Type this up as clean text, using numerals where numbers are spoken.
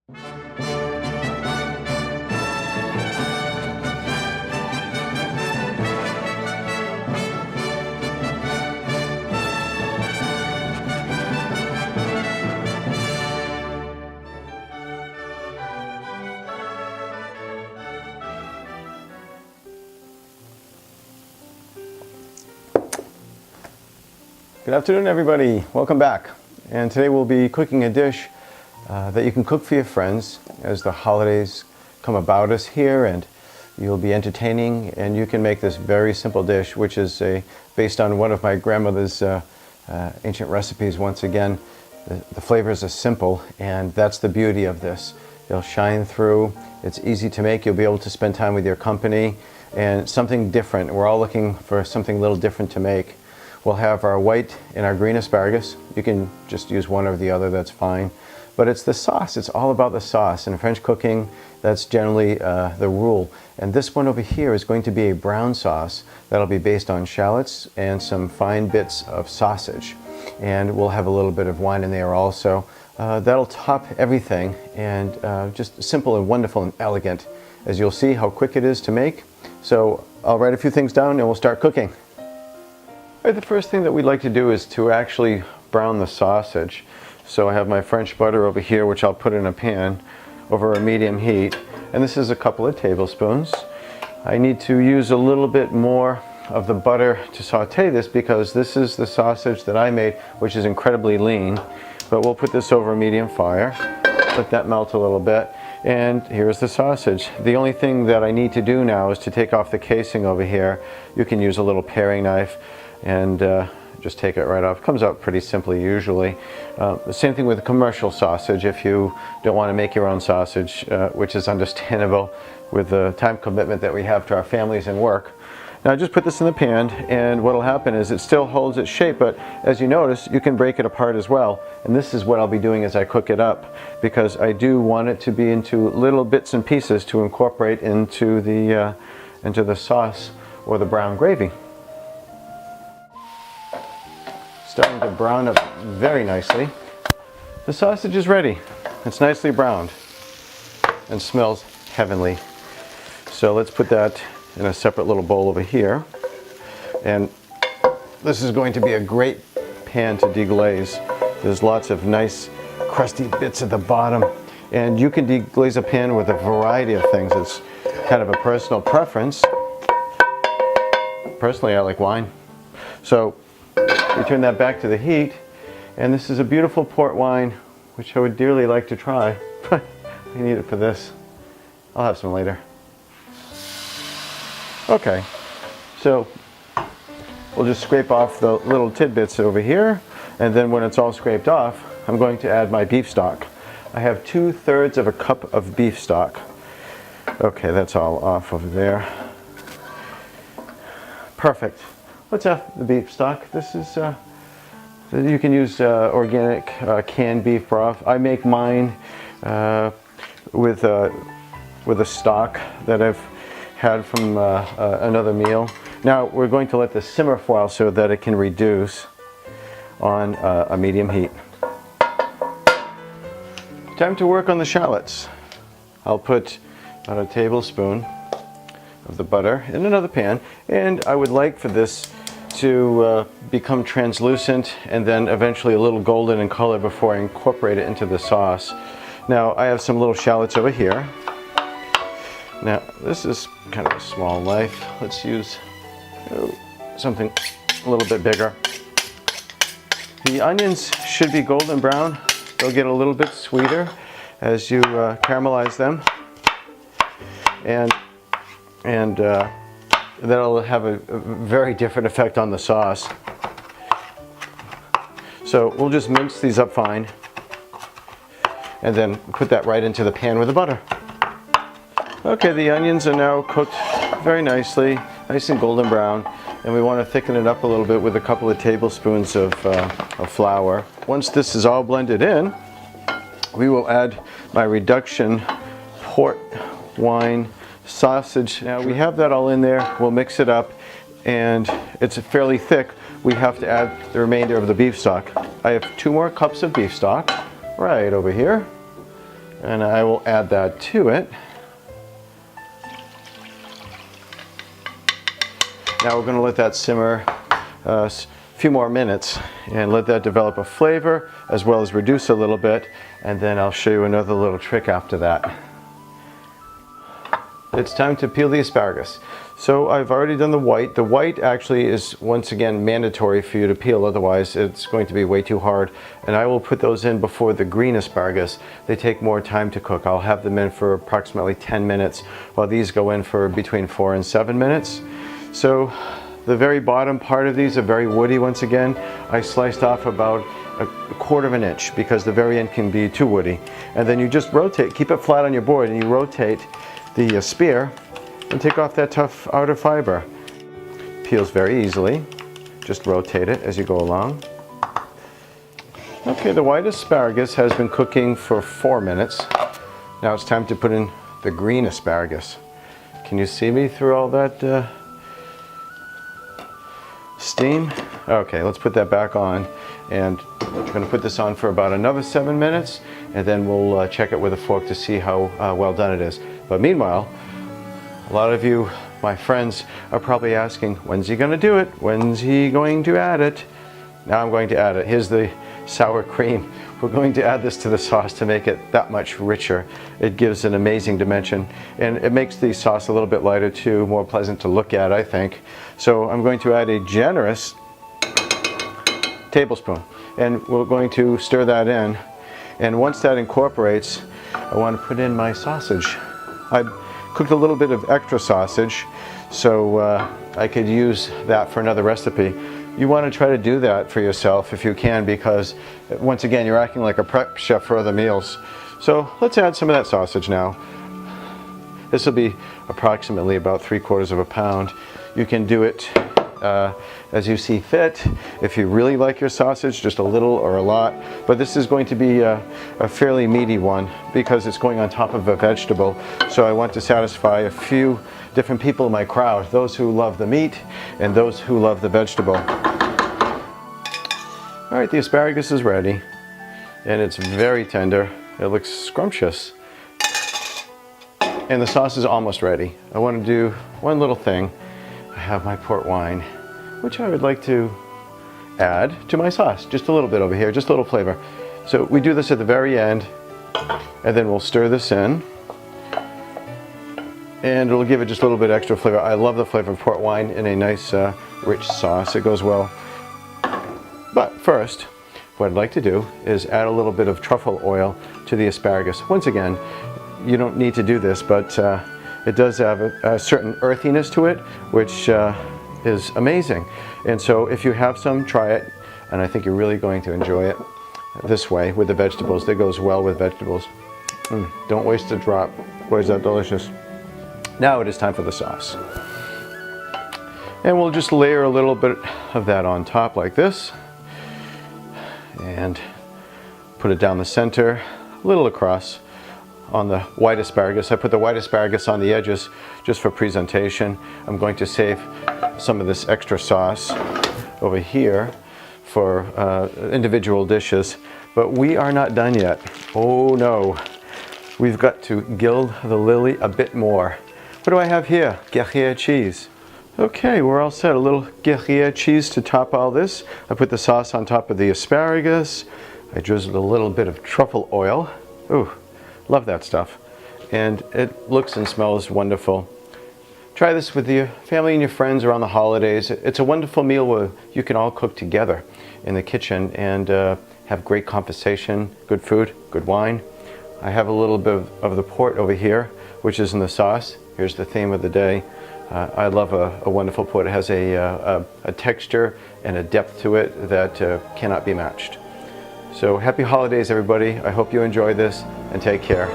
Good afternoon, everybody. Welcome back. And today we'll be cooking a dish that you can cook for your friends as the holidays come about us here, and you'll be entertaining. And you can make this very simple dish, which is based on one of my grandmother's ancient recipes. Once again, the flavors are simple, and that's the beauty of this. They'll shine through. It's easy to make. You'll be able to spend time with your company, and something different. We're all looking for something a little different to make. We'll have our white and our green asparagus. You can just use one or the other, that's fine. But it's the sauce, it's all about the sauce. In French cooking, that's generally the rule. And this one over here is going to be a brown sauce that'll be based on shallots and some fine bits of sausage. And we'll have a little bit of wine in there also. That'll top everything, and just simple and wonderful and elegant. As you'll see how quick it is to make. So I'll write a few things down and we'll start cooking. Right, the first thing that we'd like to do is to actually brown the sausage. So I have my French butter over here, which I'll put in a pan over a medium heat. And this is a couple of tablespoons. I need to use a little bit more of the butter to saute this because this is the sausage that I made, which is incredibly lean. But we'll put this over a medium fire, let that melt a little bit. And here's the sausage. The only thing that I need to do now is to take off the casing over here. You can use a little paring knife and just take it right off. It comes out pretty simply usually. The same thing with commercial sausage if you don't want to make your own sausage, which is understandable with the time commitment that we have to our families and work. Now I just put this in the pan, and what will happen is it still holds its shape, but as you notice, you can break it apart as well. And this is what I'll be doing as I cook it up, because I do want it to be into little bits and pieces to incorporate into the sauce or the brown gravy. Starting to brown up very nicely. The sausage is ready. It's nicely browned and smells heavenly. So let's put that in a separate little bowl over here. And this is going to be a great pan to deglaze. There's lots of nice crusty bits at the bottom, and you can deglaze a pan with a variety of things. It's kind of a personal preference. Personally, I like wine. So we turn that back to the heat, and this is a beautiful port wine, which I would dearly like to try, but I need it for this. I'll have some later. Okay, so we'll just scrape off the little tidbits over here, and then when it's all scraped off, I'm going to add my beef stock. I have 2/3 of a cup of beef stock. Okay, that's all off over there. Perfect. Let's add the beef stock. This is, you can use organic canned beef broth. I make mine with a stock that I've had from another meal. Now we're going to let this simmer for a while so that it can reduce on a medium heat. Time to work on the shallots. I'll put about a tablespoon of the butter in another pan, and I would like for this to become translucent and then eventually a little golden in color before I incorporate it into the sauce. Now I have some little shallots over here. Now this is kind of a small knife. Let's use something a little bit bigger. The onions should be golden brown. They'll get a little bit sweeter as you caramelize them, and that'll have a very different effect on the sauce. So we'll just mince these up fine and then put that right into the pan with the butter. Okay, the onions are now cooked very nicely, nice and golden brown, and we want to thicken it up a little bit with a couple of tablespoons of flour. Once this is all blended in, we will add my reduction port wine sausage. Now we have that all in there. We'll mix it up, and it's fairly thick. We have to add the remainder of the beef stock. I have 2 more cups of beef stock right over here. And I will add that to it. Now we're going to let that simmer a few more minutes and let that develop a flavor as well as reduce a little bit, and then I'll show you another little trick after that. It's time to peel the asparagus. So I've already done the white. The white actually is once again mandatory for you to peel, otherwise it's going to be way too hard. And I will put those in before the green asparagus. They take more time to cook. I'll have them in for approximately 10 minutes while these go in for between 4 and 7 minutes. So the very bottom part of these are very woody once again. I sliced off about a quarter of an inch because the very end can be too woody. And then you just rotate, keep it flat on your board, and you rotate the spear and take off that tough outer fiber. Peels very easily. Just rotate it as you go along. Okay, the white asparagus has been cooking for 4 minutes. Now it's time to put in the green asparagus. Can you see me through all that steam? Okay, let's put that back on, and we're going to put this on for about another 7 minutes, and then we'll check it with a fork to see how well done it is. But meanwhile, a lot of you, my friends, are probably asking, when's he going to do it? When's he going to add it? Now I'm going to add it. Here's the sour cream. We're going to add this to the sauce to make it that much richer. It gives an amazing dimension, and it makes the sauce a little bit lighter too, more pleasant to look at, I think. So I'm going to add a generous tablespoon, and we're going to stir that in. And once that incorporates, I want to put in my sausage. I cooked a little bit of extra sausage, so I could use that for another recipe. You want to try to do that for yourself if you can, because once again you're acting like a prep chef for other meals. So let's add some of that sausage now. This will be approximately about 3/4 pound. You can do it as you see fit. If you really like your sausage, just a little or a lot. But this is going to be a fairly meaty one because it's going on top of a vegetable. So I want to satisfy a few different people in my crowd, those who love the meat and those who love the vegetable. All right, the asparagus is ready, and it's very tender. It looks scrumptious. And the sauce is almost ready. I want to do one little thing. I have my port wine, which I would like to add to my sauce. Just a little bit over here, just a little flavor. So we do this at the very end, and then we'll stir this in. And it'll give it just a little bit extra flavor. I love the flavor of port wine in a nice rich sauce. It goes well. But first, what I'd like to do is add a little bit of truffle oil to the asparagus. Once again, you don't need to do this, but it does have a certain earthiness to it, which is amazing. And so if you have some, try it. And I think you're really going to enjoy it this way with the vegetables. That goes well with vegetables. Don't waste a drop. Boy, is that delicious. Now it is time for the sauce. And we'll just layer a little bit of that on top like this. And put it down the center, a little across on the white asparagus. I put the white asparagus on the edges just for presentation. I'm going to save some of this extra sauce over here for individual dishes. But we are not done yet. Oh no. We've got to gild the lily a bit more. What do I have here? Gruyere cheese. Okay, we're all set. A little Gruyere cheese to top all this. I put the sauce on top of the asparagus. I drizzled a little bit of truffle oil. Ooh, love that stuff. And it looks and smells wonderful. Try this with your family and your friends around the holidays. It's a wonderful meal where you can all cook together in the kitchen and have great conversation, good food, good wine. I have a little bit of the port over here, which is in the sauce. Here's the theme of the day. I love a wonderful port. It has a texture and a depth to it that cannot be matched. So happy holidays, everybody. I hope you enjoy this, and take care.